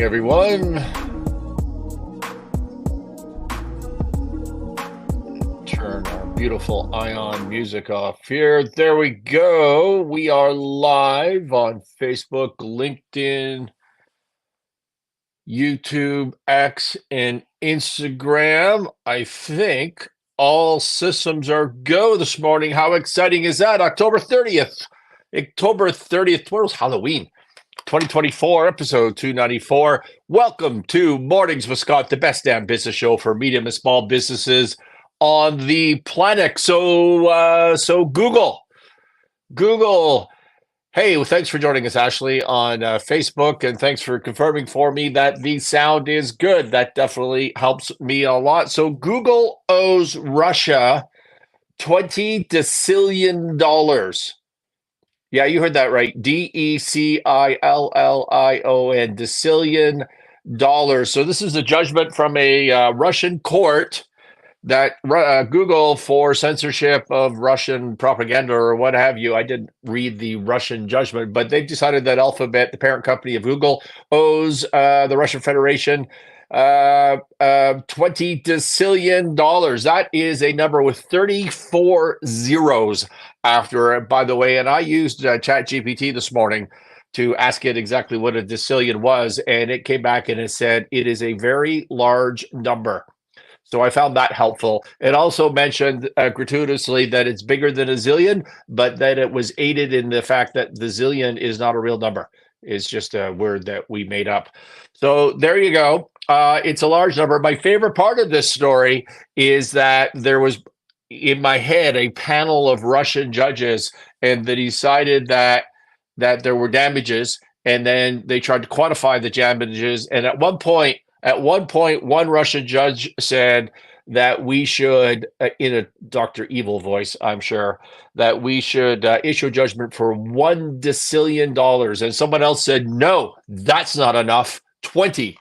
everyone. Turn our beautiful Ion music off here. There we go. We are live on Facebook, LinkedIn, YouTube, X, and Instagram. I think all systems are go this morning. How exciting is that? October 30th. October 30th. Tomorrow's Halloween. 2024, episode 294. Welcome to Mornings with Scott, the best damn business show for medium and small businesses on the planet. So Google. Hey, well, thanks for joining us, Ashley, on Facebook, and thanks for confirming for me that the sound is good. That definitely helps me a lot. So Google owes Russia $20 decillion. Yeah, you heard that right. Decillion, decillion dollars. So this is a judgment from a Russian court that Google for censorship of Russian propaganda or what have you. I didn't read the Russian judgment, but they've decided that Alphabet, the parent company of Google, owes the Russian Federation $20 decillion. That is a number with 34 zeros after it, by the way. And I used ChatGPT this morning to ask it exactly what a decillion was, and it came back and it said it is a very large number. So I found that helpful. It also mentioned gratuitously that it's bigger than a zillion, but that it was aided in the fact that the zillion is not a real number. It's just a word that we made up. So there you go. It's a large number. My favorite part of this story is that there was, in my head, a panel of Russian judges, and they decided that there were damages, and then they tried to quantify the damages. And at one point, one Russian judge said that we should, in a Dr. Evil voice, I'm sure, that we should issue a judgment for $1 decillion. And someone else said, no, that's not enough. $20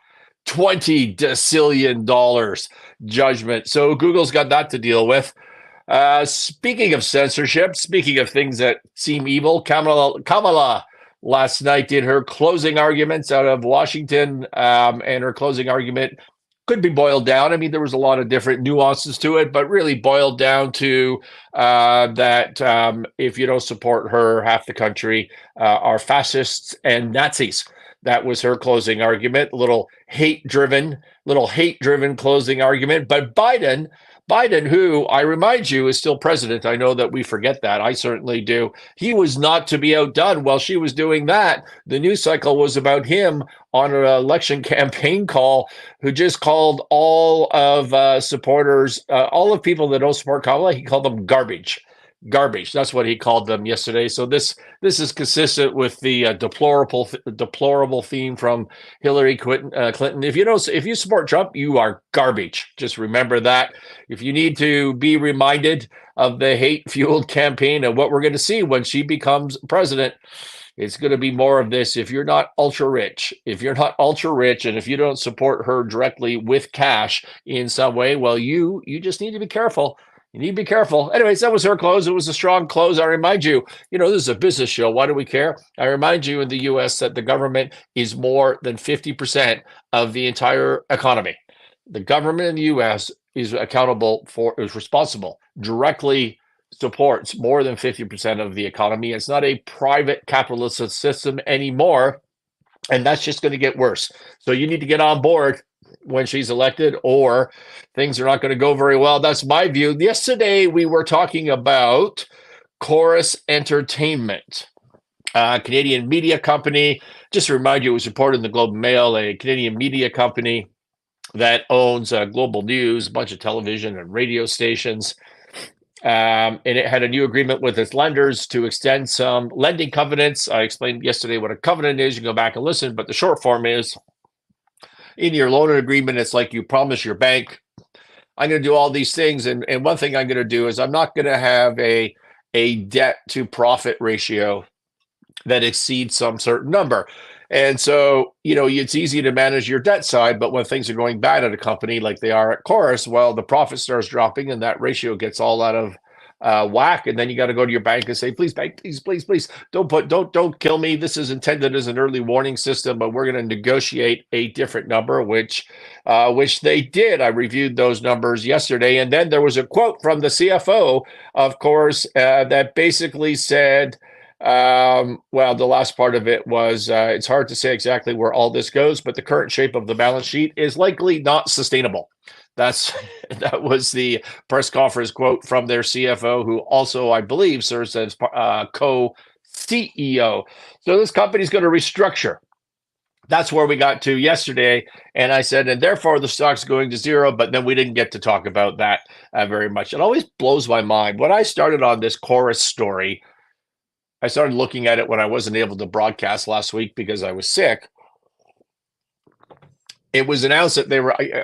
decillion judgment. So Google's got that to deal with. Speaking of censorship, speaking of things that seem evil, Kamala last night did her closing arguments out of Washington, and her closing argument could be boiled down. I mean, there was a lot of different nuances to it, but really boiled down to that if you don't support her, half the country are fascists and Nazis. That was her closing argument, little hate-driven closing argument. But Biden, who I remind you is still president, I know that we forget that, I certainly do, he was not to be outdone. While she was doing that, the news cycle was about him on an election campaign call, who just called all of supporters, all of people that don't support Kamala, he called them garbage. That's what he called them yesterday. So this is consistent with the deplorable theme from Hillary Clinton. If you support Trump, you are garbage. Just remember that. If you need to be reminded of the hate-fueled campaign and what we're going to see when she becomes president, it's going to be more of this. If you're not ultra rich, and if you don't support her directly with cash in some way, well, you just need to be careful. You need to be careful. Anyways, that was her close. It was a strong close. I remind you, this is a business show. Why do we care? I remind you in the U.S. that the government is more than 50% of the entire economy. The government in the U.S. is responsible, directly supports more than 50% of the economy. It's not a private capitalist system anymore, and that's just going to get worse. So you need to get on board when she's elected, or things are not going to go very well. That's my view. Yesterday, we were talking about Corus Entertainment, a Canadian media company. Just to remind you, it was reported in the Globe and Mail, a Canadian media company that owns Global News, a bunch of television and radio stations. And it had a new agreement with its lenders to extend some lending covenants. I explained yesterday what a covenant is. You can go back and listen, but the short form is, in your loan agreement, it's like you promise your bank, I'm going to do all these things. And one thing I'm going to do is I'm not going to have a debt to profit ratio that exceeds some certain number. And so, it's easy to manage your debt side, but when things are going bad at a company like they are at Corus, well, the profit starts dropping and that ratio gets all out of whack, and then you got to go to your bank and say, please, bank, please, don't kill me. This is intended as an early warning system, but we're going to negotiate a different number, which they did. I reviewed those numbers yesterday, and then there was a quote from the CFO, of course, that basically said, well, the last part of it was, it's hard to say exactly where all this goes, but the current shape of the balance sheet is likely not sustainable. That was the press conference quote from their CFO, who also, I believe, serves as co-CEO. So this company is going to restructure. That's where we got to yesterday. And I said, and therefore the stock's going to zero, but then we didn't get to talk about that very much. It always blows my mind. When I started on this Corus story, I started looking at it when I wasn't able to broadcast last week because I was sick. It was announced that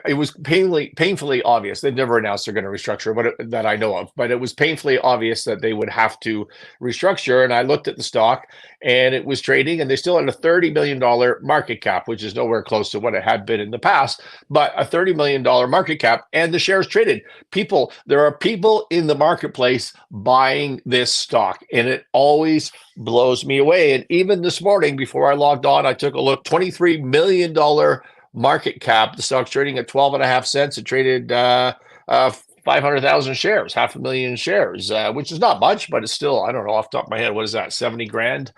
it was painfully obvious. They've never announced they're going to restructure, but that I know of, but it was painfully obvious that they would have to restructure. And I looked at the stock and it was trading, and they still had a $30 million market cap, which is nowhere close to what it had been in the past, but a $30 million market cap, and the shares traded. There are people in the marketplace buying this stock, and it always blows me away. And even this morning, before I logged on, I took a look, $23 million market cap. The stock's trading at 12.5 cents. It traded 500,000 shares, 500,000 shares, which is not much, but it's still, I don't know off the top of my head, what is that, 70 grand?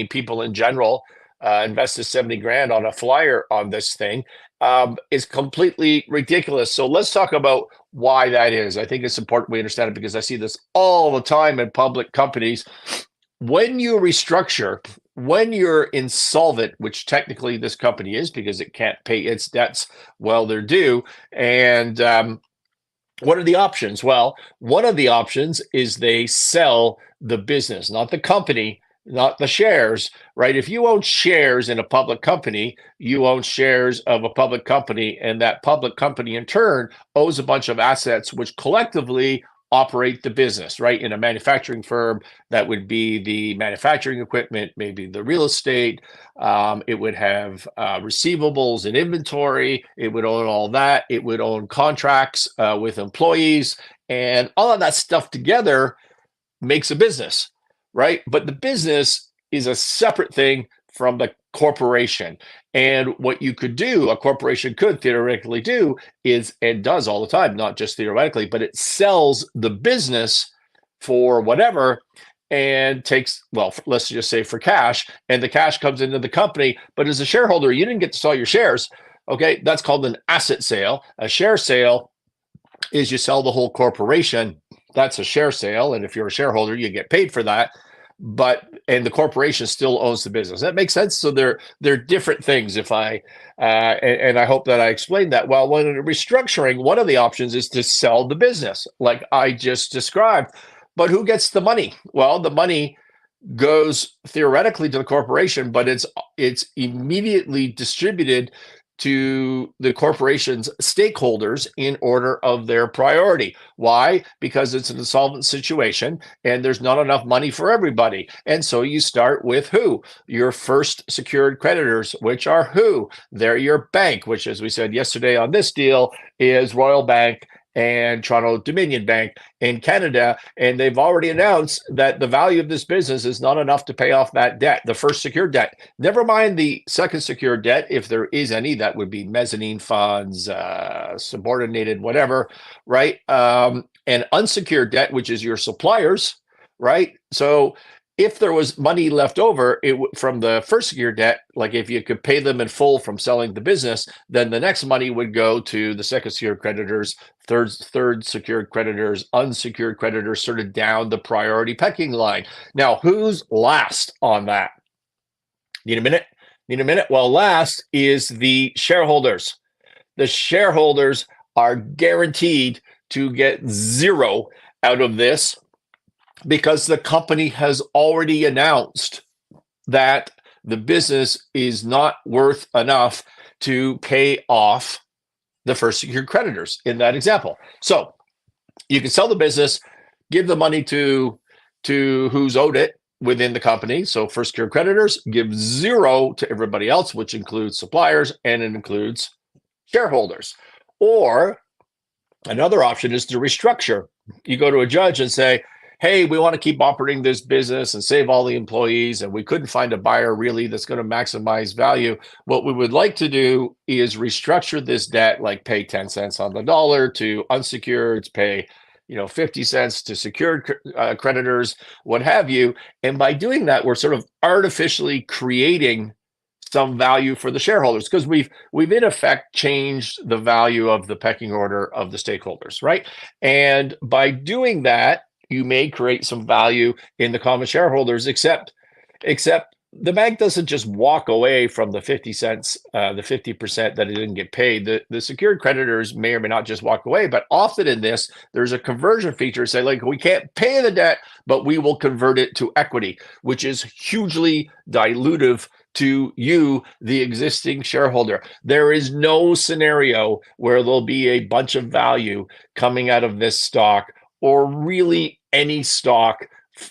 People in general invested 70 grand on a flyer on this thing. Is completely ridiculous. So let's talk about why that is. I think it's important we understand it because I see this all the time in public companies. When you restructure, when you're insolvent, which technically this company is because it can't pay its debts while they're due, and what are the options? Well, one of the options is they sell the business, not the company, not the shares, right? If you own shares in a public company, you own shares of a public company, and that public company in turn owes a bunch of assets which collectively operate the business, right? In a manufacturing firm, that would be the manufacturing equipment, maybe the real estate. It would have receivables and inventory. It would own all that. It would own contracts with employees, and all of that stuff together makes a business, right? But the business is a separate thing from the corporation. And what you could do, a corporation could theoretically do, is, and does all the time, not just theoretically, but it sells the business for whatever and takes, well, let's just say for cash, and the cash comes into the company. But as a shareholder, you didn't get to sell your shares. Okay, that's called an asset sale. A share sale is you sell the whole corporation. That's a share sale. And if you're a shareholder, you get paid for that. And the corporation still owns the business. That makes sense. So they're different things. If I and I hope that I explained that well. When restructuring, one of the options is to sell the business, like I just described. But who gets the money? Well, the money goes theoretically to the corporation, but it's immediately distributed to the corporation's stakeholders in order of their priority. Why? Because it's an insolvent situation and there's not enough money for everybody. And so you start with who? Your first secured creditors, which are who? They're your bank, which, as we said yesterday on this deal, is Royal Bank and Toronto Dominion Bank in Canada. And they've already announced that the value of this business is not enough to pay off that debt, the first secured debt. Never mind the second secured debt, if there is any. That would be mezzanine funds, subordinated, whatever, right? And unsecured debt, which is your suppliers, right? So if there was money left over from the first secured debt, like if you could pay them in full from selling the business, then the next money would go to the second secured creditors, third secured creditors, unsecured creditors, sort of down the priority pecking line. Now, who's last on that? Need a minute? Well, last is the shareholders. The shareholders are guaranteed to get zero out of this, because the company has already announced that the business is not worth enough to pay off the first secured creditors in that example. So you can sell the business, give the money to who's owed it within the company. So first secured creditors, give zero to everybody else, which includes suppliers and it includes shareholders. Or Another option is to restructure. You go to a judge and say, hey, we want to keep operating this business and save all the employees, and we couldn't find a buyer really that's going to maximize value. What we would like to do is restructure this debt, like pay 10 cents on the dollar to unsecured, pay 50 cents to secured creditors, what have you. And by doing that, we're sort of artificially creating some value for the shareholders, because we've in effect changed the value of the pecking order of the stakeholders, right? And by doing that, you may create some value in the common shareholders, except the bank doesn't just walk away from the 50 cents, the 50% that it didn't get paid. The secured creditors may or may not just walk away, but often in this, there's a conversion feature say, like, we can't pay the debt, but we will convert it to equity, which is hugely dilutive to you, the existing shareholder. There is no scenario where there'll be a bunch of value coming out of this stock, or really any stock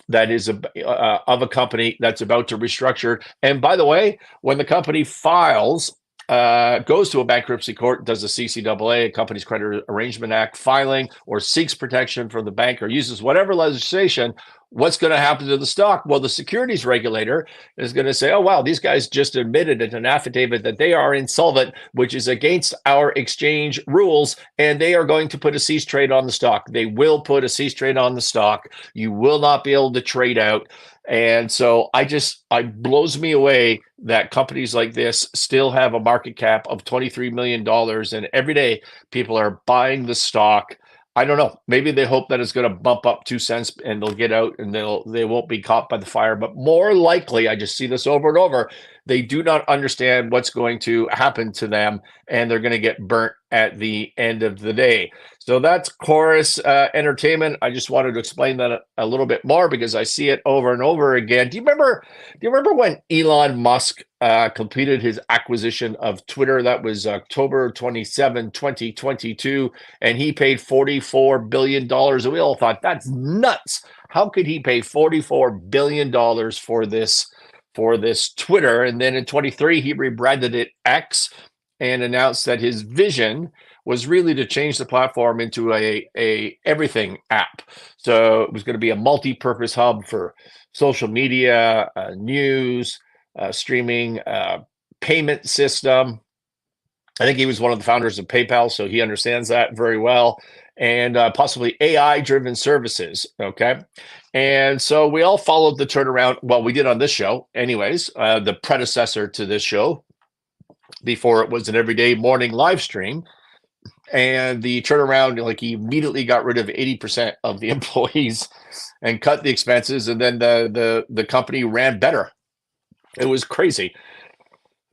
that is of a company that's about to restructure. And by the way, when the company files, goes to a bankruptcy court, does a CCAA, a Companies Credit Arrangement Act filing, or seeks protection from the bank, or uses whatever legislation, what's going to happen to the stock? Well, the securities regulator is going to say, oh, wow, these guys just admitted in an affidavit that they are insolvent, which is against our exchange rules, and they are going to put a cease trade on the stock. They will put a cease trade on the stock. You will not be able to trade out. And so it blows me away that companies like this still have a market cap of $23 million, and every day people are buying the stock. I don't know. Maybe they hope that it's going to bump up 2 cents and they'll get out and they won't be caught by the fire. But more likely, I just see this over and over, they do not understand what's going to happen to them, and they're going to get burnt at the end of the day. So that's Corus Entertainment. I just wanted to explain that a little bit more because I see it over and over again. Do you remember when Elon Musk completed his acquisition of Twitter? That was October 27, 2022, and he paid $44 billion. And we all thought, that's nuts. How could he pay $44 billion for this Twitter? And then in 23, he rebranded it X and announced that his vision was really to change the platform into a everything app. So it was going to be a multi-purpose hub for social media, news, streaming, payment system. I think he was one of the founders of PayPal, so he understands that very well, and possibly AI-driven services, okay? And so we all followed the turnaround. Well, we did on this show anyways, the predecessor to this show, before it was an everyday morning live stream. And the turnaround, like, he immediately got rid of 80% of the employees and cut the expenses, and then the company ran better. It was crazy.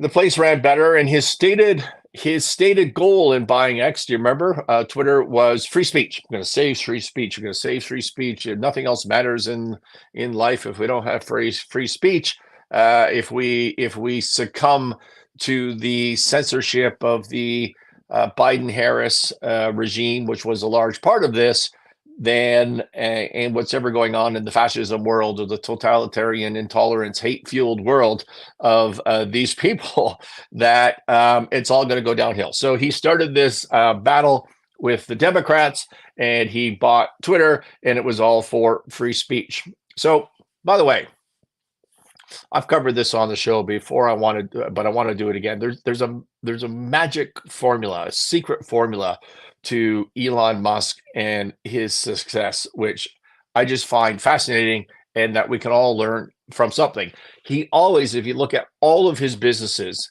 The place ran better, and his stated goal in buying X, do you remember? Twitter was free speech. I'm going to save free speech. I'm going to save free speech. Nothing else matters in life if we don't have free speech. If we succumb to the censorship of the Biden-Harris regime, which was a large part of this, then and what's ever going on in the fascism world, or the totalitarian, intolerance, hate-fueled world of these people, that it's all going to go downhill. So he started this battle with the Democrats, and he bought Twitter, and it was all for free speech. So, by the way, I've covered this on the show before, but I want to do it again. There's a magic formula, a secret formula to Elon Musk and his success, which I just find fascinating, and that we can all learn from something. He always, if you look at all of his businesses,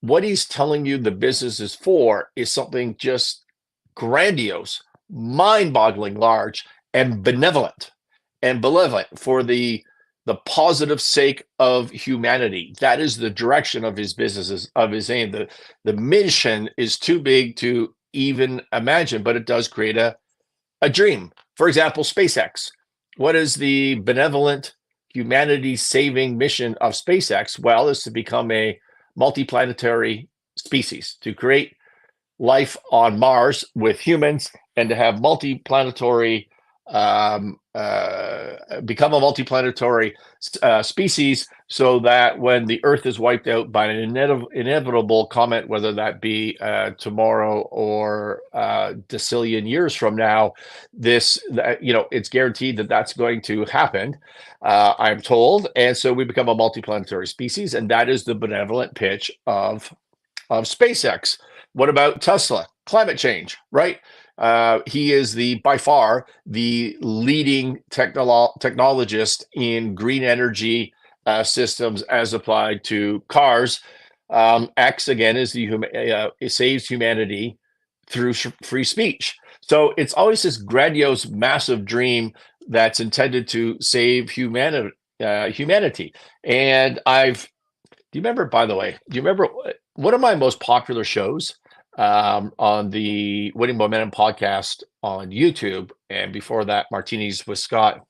what he's telling you the business is for is something just grandiose, mind-boggling large, and benevolent for the positive sake of humanity. That is the direction of his businesses, of his aim. The mission is too big to even imagine, but it does create a dream. For example, SpaceX. What is the benevolent, humanity-saving mission of SpaceX? Well, is to become a multiplanetary species, to create life on Mars with humans, and to have multiplanetary become a multiplanetary species, so that when the Earth is wiped out by an inevitable comet, whether that be tomorrow or Decillion years from now, it's guaranteed that that's going to happen. I'm told, and so we become a multiplanetary species, and that is the benevolent pitch of SpaceX. What about Tesla? Climate change, right? He is by far the leading technologist in green energy systems as applied to cars. X again is it saves humanity through free speech. So it's always this grandiose, massive dream that's intended to save humanity. And do you remember, by the way, one of my most popular shows on the Winning Momentum podcast on YouTube, and before that, Martinis with Scott,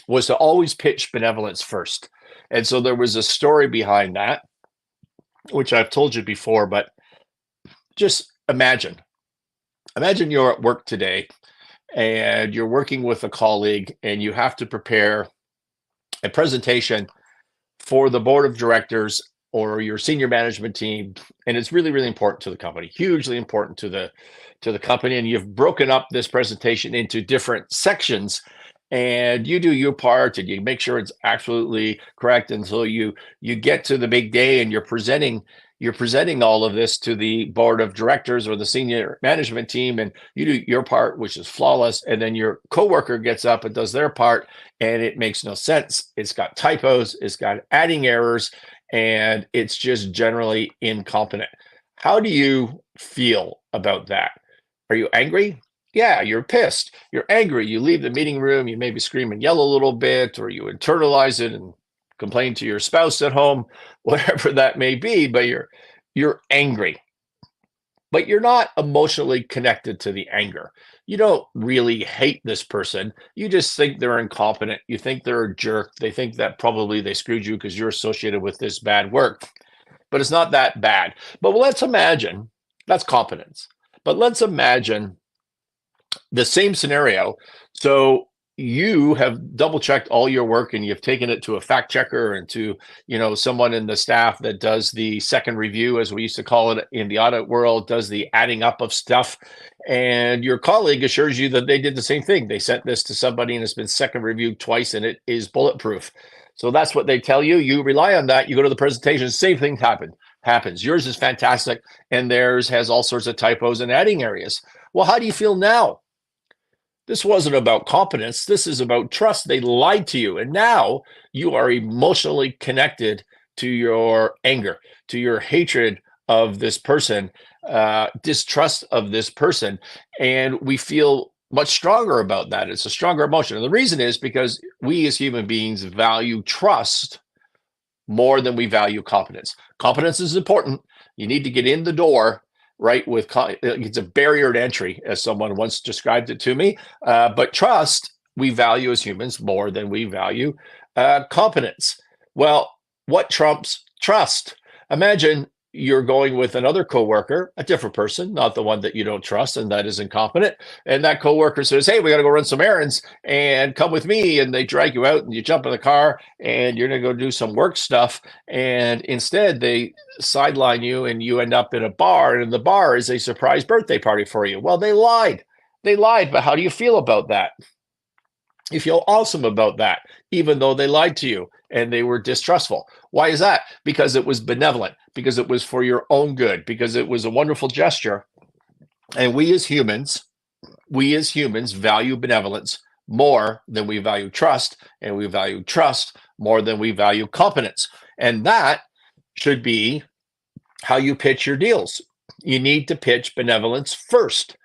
was to always pitch benevolence first. And so there was a story behind that, which I've told you before, but just imagine you're at work today and you're working with a colleague and you have to prepare a presentation for the board of directors or your senior management team, and it's really, really important to the company, hugely important to the company, and you've broken up this presentation into different sections, and you do your part and you make sure it's absolutely correct until you get to the big day, and you're presenting all of this to the board of directors or the senior management team, and you do your part, which is flawless, and then your coworker gets up and does their part, and it makes no sense. It's got typos, it's got adding errors, and it's just generally incompetent. How do you feel about that? Are you angry? Yeah, you're pissed. You're angry. You leave the meeting room, you maybe scream and yell a little bit, or you internalize it and complain to your spouse at home, whatever that may be, but you're angry. But you're not emotionally connected to the anger. You don't really hate this person. You just think they're incompetent. You think they're a jerk. They think that probably they screwed you because you're associated with this bad work. But it's not that bad. But let's imagine that's competence. But let's imagine the same scenario. So you have double checked all your work and you've taken it to a fact checker and to someone in the staff that does the second review, as we used to call it in the audit world, does the adding up of stuff, and your colleague assures you that they did the same thing. They sent this to somebody and it's been second reviewed twice and it is bulletproof. So that's what they tell you. You rely on that. You go to the presentation, same thing happens. Yours is fantastic and theirs has all sorts of typos and adding areas. Well, how do you feel now? This wasn't about competence. This is about trust. They lied to you. And now you are emotionally connected to your anger, to your hatred of this person, distrust of this person. And we feel much stronger about that. It's a stronger emotion. And the reason is because we as human beings value trust more than we value competence. Competence is important. You need to get in the door, right? It's a barrier to entry, as someone once described it to me. But trust, we value as humans more than we value competence. Well, what trumps trust? Imagine you're going with another coworker, a different person, not the one that you don't trust and that is incompetent. And that coworker says, "Hey, we got to go run some errands and come with me." And they drag you out and you jump in the car and you're going to go do some work stuff. And instead they sideline you and you end up in a bar, and the bar is a surprise birthday party for you. Well, they lied. But how do you feel about that? You feel awesome about that, even though they lied to you and they were distrustful. Why is that? Because it was benevolent, because it was for your own good, because it was a wonderful gesture. And we as humans value benevolence more than we value trust, and we value trust more than we value competence. And that should be how you pitch your deals. You need to pitch benevolence first,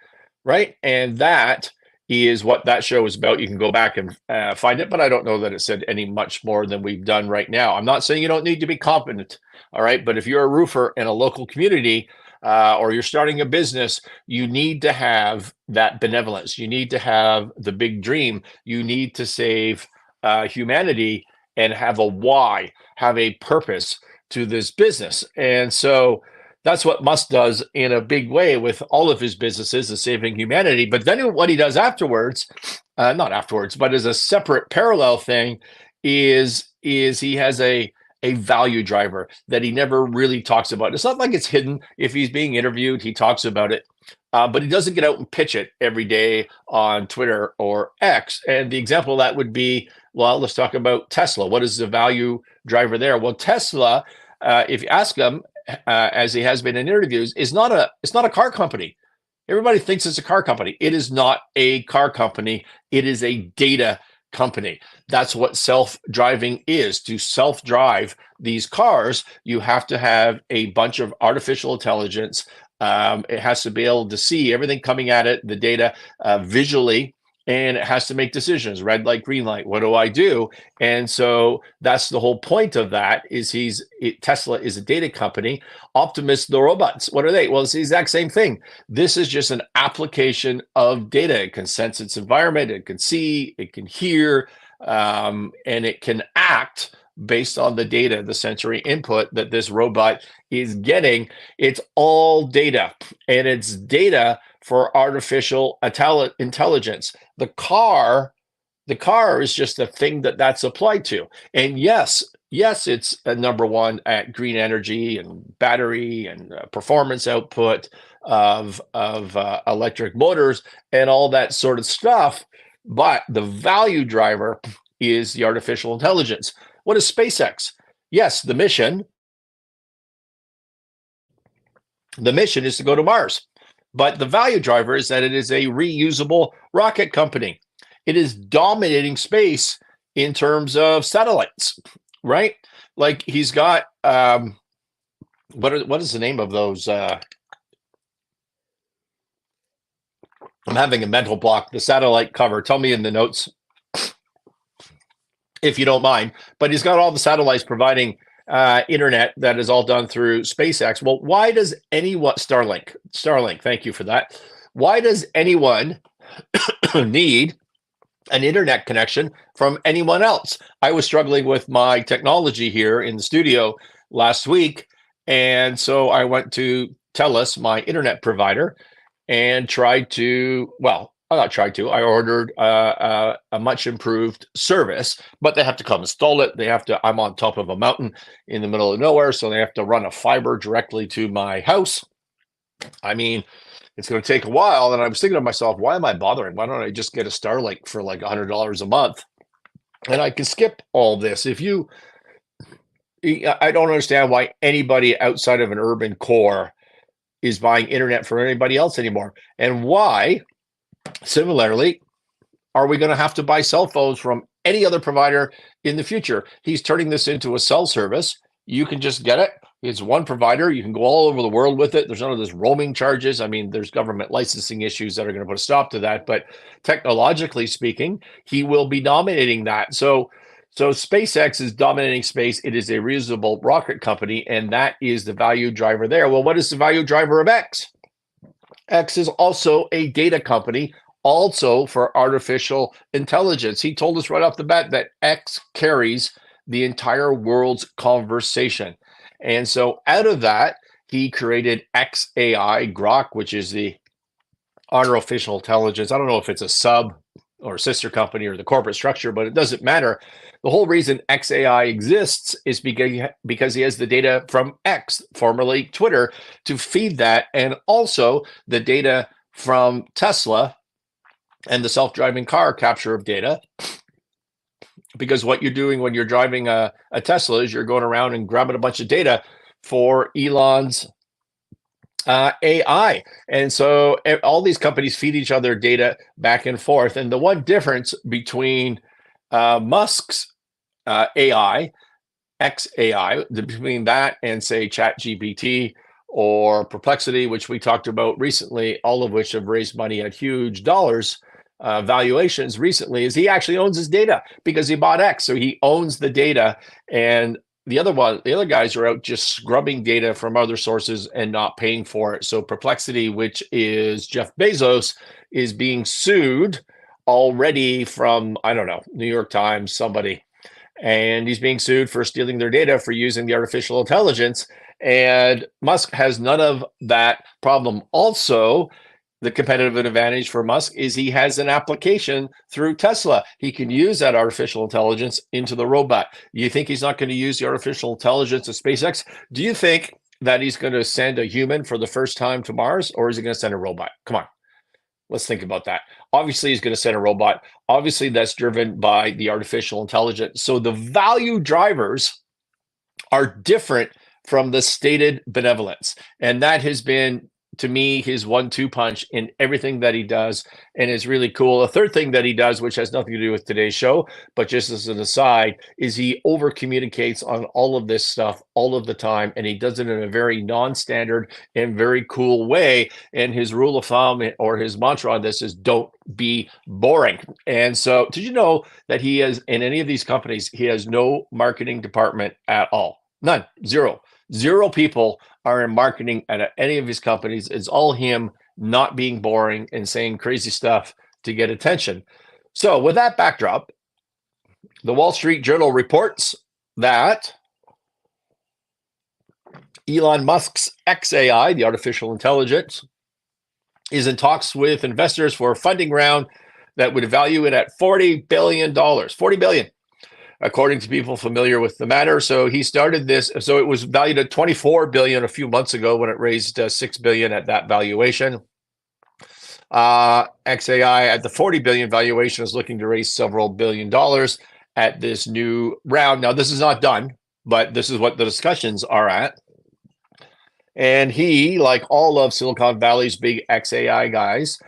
right? And that is what that show is about. You can go back and find it, but I don't know that it said any much more than we've done right now. I'm not saying you don't need to be competent, all right? But if you're a roofer in a local community or you're starting a business, you need to have that benevolence. You need to have the big dream. You need to save humanity and have a why, have a purpose to this business. And so That's what Musk does in a big way with all of his businesses, is saving humanity. But then what he does afterwards, not afterwards, but as a separate parallel thing, is he has a value driver that he never really talks about. It's not like it's hidden. If he's being interviewed, he talks about it. But he doesn't get out and pitch it every day on Twitter or X. And the example of that would be, well, let's talk about Tesla. What is the value driver there? Well, Tesla, if you ask him, as he has been in interviews, it's not a car company. Everybody thinks it's a car company. It is not a car company. It is a data company. That's what self-driving is. To self-drive these cars, you have to have a bunch of artificial intelligence. It has to be able to see everything coming at it, the data visually, and it has to make decisions. Red light, green light. What do I do? And so that's the whole point of that. Tesla is a data company. Optimus, the robots. What are they? Well, it's the exact same thing. This is just an application of data. It can sense its environment. It can see. It can hear, and it can act based on the data, the sensory input that this robot is getting. It's all data, and it's data for artificial intelligence. The car is just a thing that's applied to. And yes, it's a number one at green energy and battery and performance output of electric motors and all that sort of stuff. But the value driver is the artificial intelligence. What is SpaceX? Yes, the mission is to go to Mars. But the value driver is that it is a reusable rocket company. It is dominating space in terms of satellites, right? Like he's got, what is the name of those? I'm having a mental block. The satellite cover. Tell me in the notes if you don't mind. But he's got all the satellites providing internet that is all done through SpaceX. Well, why does anyone, Starlink, thank you for that. Why does anyone need an internet connection from anyone else? I was struggling with my technology here in the studio last week. And so I went to TELUS, my internet provider, and I ordered a much improved service, but they have to come install it. I'm on top of a mountain in the middle of nowhere, so they have to run a fiber directly to my house. I mean, it's going to take a while. And I was thinking to myself, why am I bothering? Why don't I just get a Starlink for like $100 a month? And I can skip all this. I don't understand why anybody outside of an urban core is buying internet from anybody else anymore. And why, similarly, are we going to have to buy cell phones from any other provider in the future? He's turning this into a cell service. You can just get it. It's one provider. You can go all over the world with it. There's none of this roaming charges. I mean, there's government licensing issues that are going to put a stop to that. But technologically speaking, he will be dominating that. So SpaceX is dominating space. It is a reusable rocket company, and that is the value driver there. Well, what is the value driver of X? X is also a data company, also for artificial intelligence. He told us right off the bat that X carries the entire world's conversation. And so out of that, he created XAI, Grok, which is the artificial intelligence. I don't know if it's a sub or sister company or the corporate structure, but it doesn't matter. The whole reason XAI exists is because he has the data from X, formerly Twitter, to feed that, and also the data from Tesla and the self-driving car capture of data. Because what you're doing when you're driving a Tesla is you're going around and grabbing a bunch of data for Elon's AI. And so all these companies feed each other data back and forth. And the one difference between Musk's AI, XAI, between that and say ChatGPT or Perplexity, which we talked about recently, all of which have raised money at huge dollars, valuations recently, is he actually owns his data because he bought X. So he owns the data, and the other guys are out just scrubbing data from other sources and not paying for it. So Perplexity, which is Jeff Bezos, is being sued already from, I don't know, New York Times, somebody, and he's being sued for stealing their data for using the artificial intelligence. And Musk has none of that problem. Also, the competitive advantage for Musk is he has an application through Tesla. He can use that artificial intelligence into the robot. You think he's not going to use the artificial intelligence of SpaceX? Do you think that he's going to send a human for the first time to Mars, or is he going to send a robot? Come on, let's think about that. Obviously, he's going to send a robot. Obviously, that's driven by the artificial intelligence. So the value drivers are different from the stated benevolence. And that has been, to me, his 1-2 punch in everything that he does. And it's really cool. A third thing that he does, which has nothing to do with today's show, but just as an aside, is he over communicates on all of this stuff all of the time. And he does it in a very non-standard and very cool way. And his rule of thumb, or his mantra on this, is don't be boring. And so did you know that he has, in any of these companies, he has no marketing department at all? None. Zero people are in marketing at any of his companies. It's all him not being boring and saying crazy stuff to get attention. So with that backdrop, the Wall Street Journal reports that Elon Musk's XAI, the artificial intelligence, is in talks with investors for a funding round that would value it at $40 billion. $40 billion. According to people familiar with the matter. So he started this. So it was valued at $24 billion a few months ago when it raised $6 billion at that valuation. XAI at the $40 billion valuation is looking to raise several $billion at this new round. Now, this is not done, but this is what the discussions are at. And he, like all of Silicon Valley's big XAI guys,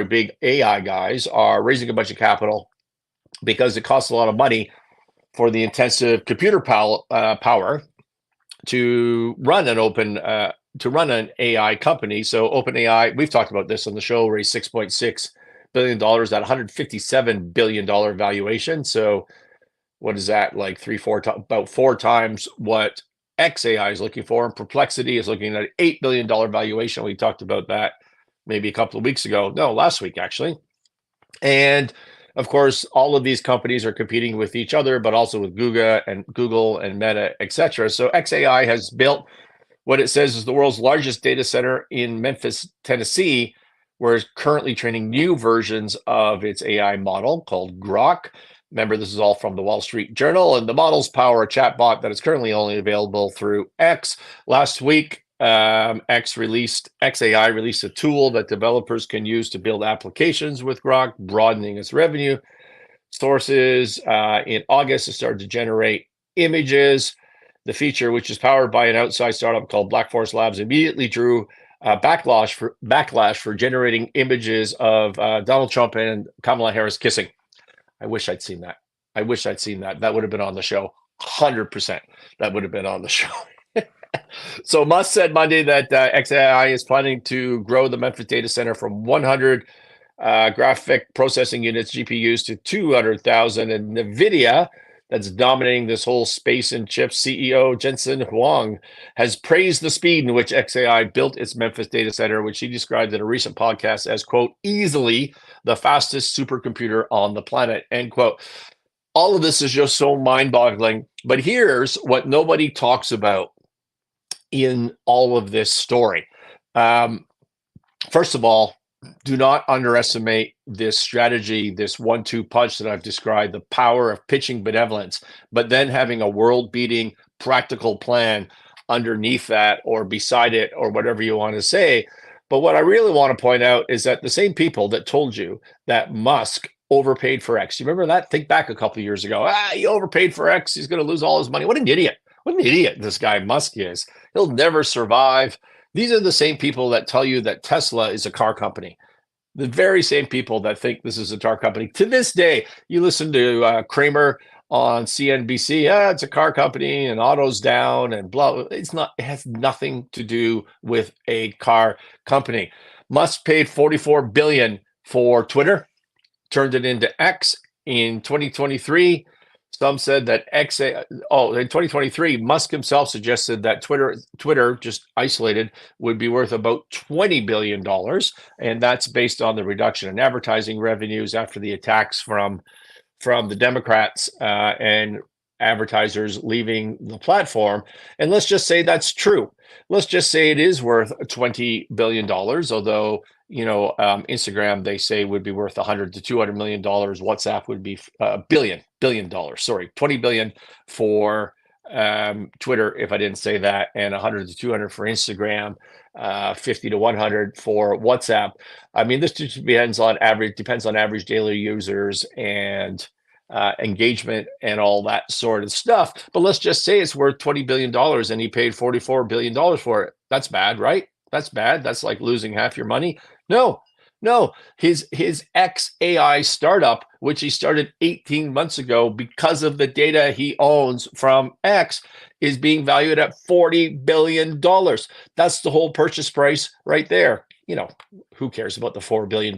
big AI guys, are raising a bunch of capital because it costs a lot of money for the intensive computer power to run an AI company. So OpenAI, we've talked about this on the show, raised $6.6 billion at $157 billion valuation. So what is that, like about 4 times what XAI is looking for? And Perplexity is looking at an $8 billion valuation. We talked about that maybe a couple of weeks ago. No, last week, actually. And of course, all of these companies are competing with each other, but also with Google and Meta, etc. So XAI has built what it says is the world's largest data center in Memphis, Tennessee, where it's currently training new versions of its AI model called Grok. Remember, this is all from the Wall Street Journal, and the models power a chatbot that is currently only available through X. Last week, XAI released a tool that developers can use to build applications with Grok, broadening its revenue sources. In August, it started to generate images. The feature, which is powered by an outside startup called Black Forest Labs, immediately drew backlash for generating images of Donald Trump and Kamala Harris kissing. I wish I'd seen that. That would have been on the show. 100%. That would have been on the show. So Musk said Monday that XAI is planning to grow the Memphis data center from 100 graphic processing units, GPUs, to 200,000. And NVIDIA, that's dominating this whole space and chips, CEO Jensen Huang has praised the speed in which XAI built its Memphis data center, which he described in a recent podcast as, quote, easily the fastest supercomputer on the planet, end quote. All of this is just so mind-boggling. But here's what nobody talks about in all of this story. First of all, do not underestimate this strategy, this 1-2 punch that I've described, the power of pitching benevolence, but then having a world-beating practical plan underneath that or beside it or whatever you want to say. But what I really want to point out is that the same people that told you that Musk overpaid for X, you remember that? Think back a couple of years ago. He overpaid for X. He's going to lose all his money. What an idiot. What an idiot this guy Musk is. He'll never survive. These are the same people that tell you that Tesla is a car company. The very same people that think this is a car company. To this day, you listen to Kramer on CNBC, it's a car company and auto's down and blah. It's not, it has nothing to do with a car company. Musk paid $44 billion for Twitter, turned it into X in 2023. Some said that in 2023, Musk himself suggested that Twitter just isolated would be worth about $20 billion. And that's based on the reduction in advertising revenues after the attacks from the Democrats and advertisers leaving the platform. And let's just say that's true. Let's just say it is worth $20 billion, although, Instagram, they say, would be worth $100 to $200 million. WhatsApp would be billion dollars. Sorry, 20 billion for Twitter, if I didn't say that, and 100 to 200 for Instagram, 50 to 100 for WhatsApp. I mean, this just depends on average daily users and engagement and all that sort of stuff. But let's just say it's worth $20 billion and he paid $44 billion for it. That's bad, right? That's bad. That's like losing half your money. No. His XAI startup, which he started 18 months ago because of the data he owns from X, is being valued at $40 billion. That's the whole purchase price right there. Who cares about the $4 billion?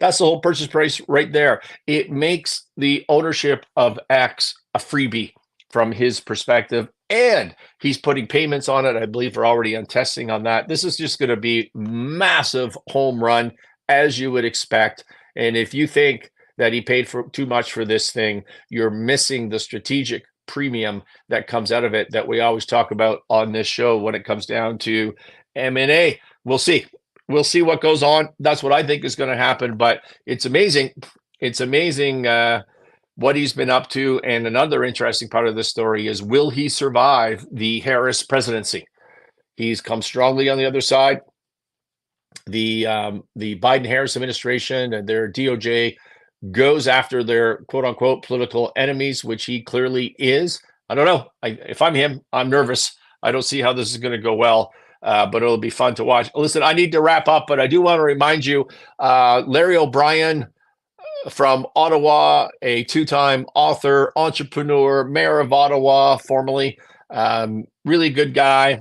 That's the whole purchase price right there. It makes the ownership of X a freebie from his perspective, and he's putting payments on it. I believe we're already on testing on that. This is just going to be massive home run, as you would expect. And if you think that he paid for too much for this thing, you're missing the strategic premium that comes out of it that we always talk about on this show when it comes down to M&A. We'll see. We'll see what goes on. That's what I think is going to happen. But it's amazing. It's amazing what he's been up to. And another interesting part of this story is, will he survive the Harris presidency? He's come strongly on the other side. The Biden-Harris administration and their DOJ goes after their quote-unquote political enemies, which he clearly is. I don't know. If I'm him, I'm nervous. I don't see how this is going to go well. But it'll be fun to watch. Listen, I need to wrap up, but I do want to remind you, Larry O'Brien from Ottawa, a two-time author, entrepreneur, mayor of Ottawa, formerly, really good guy,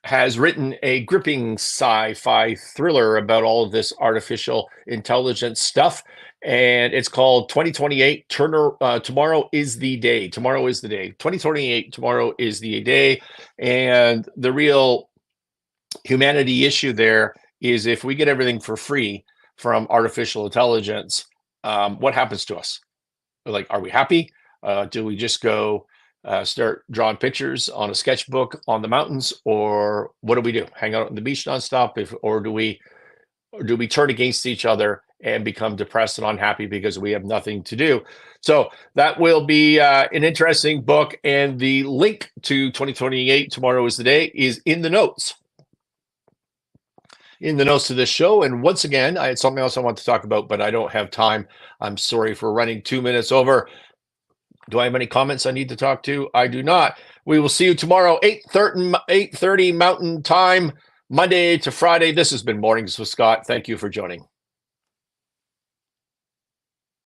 has written a gripping sci-fi thriller about all of this artificial intelligence stuff. And it's called 2028. Tomorrow is the day. Tomorrow is the day. 2028. Tomorrow is the day. And the real humanity issue there is, if we get everything for free from artificial intelligence, what happens to us? Like, are we happy? Do we just go start drawing pictures on a sketchbook on the mountains, or what do we do? Hang out on the beach nonstop, or do we turn against each other and become depressed and unhappy because we have nothing to do? So that will be an interesting book, and the link to 2028, tomorrow is the day, is in the notes. In the notes to this show. And once again, I had something else I want to talk about, but I don't have time. I'm sorry for running 2 minutes over. Do I have any comments I need to talk to? I do not. We will see you tomorrow, 8:30 Mountain Time, Monday to Friday. This has been Mornings with Scott. Thank you for joining.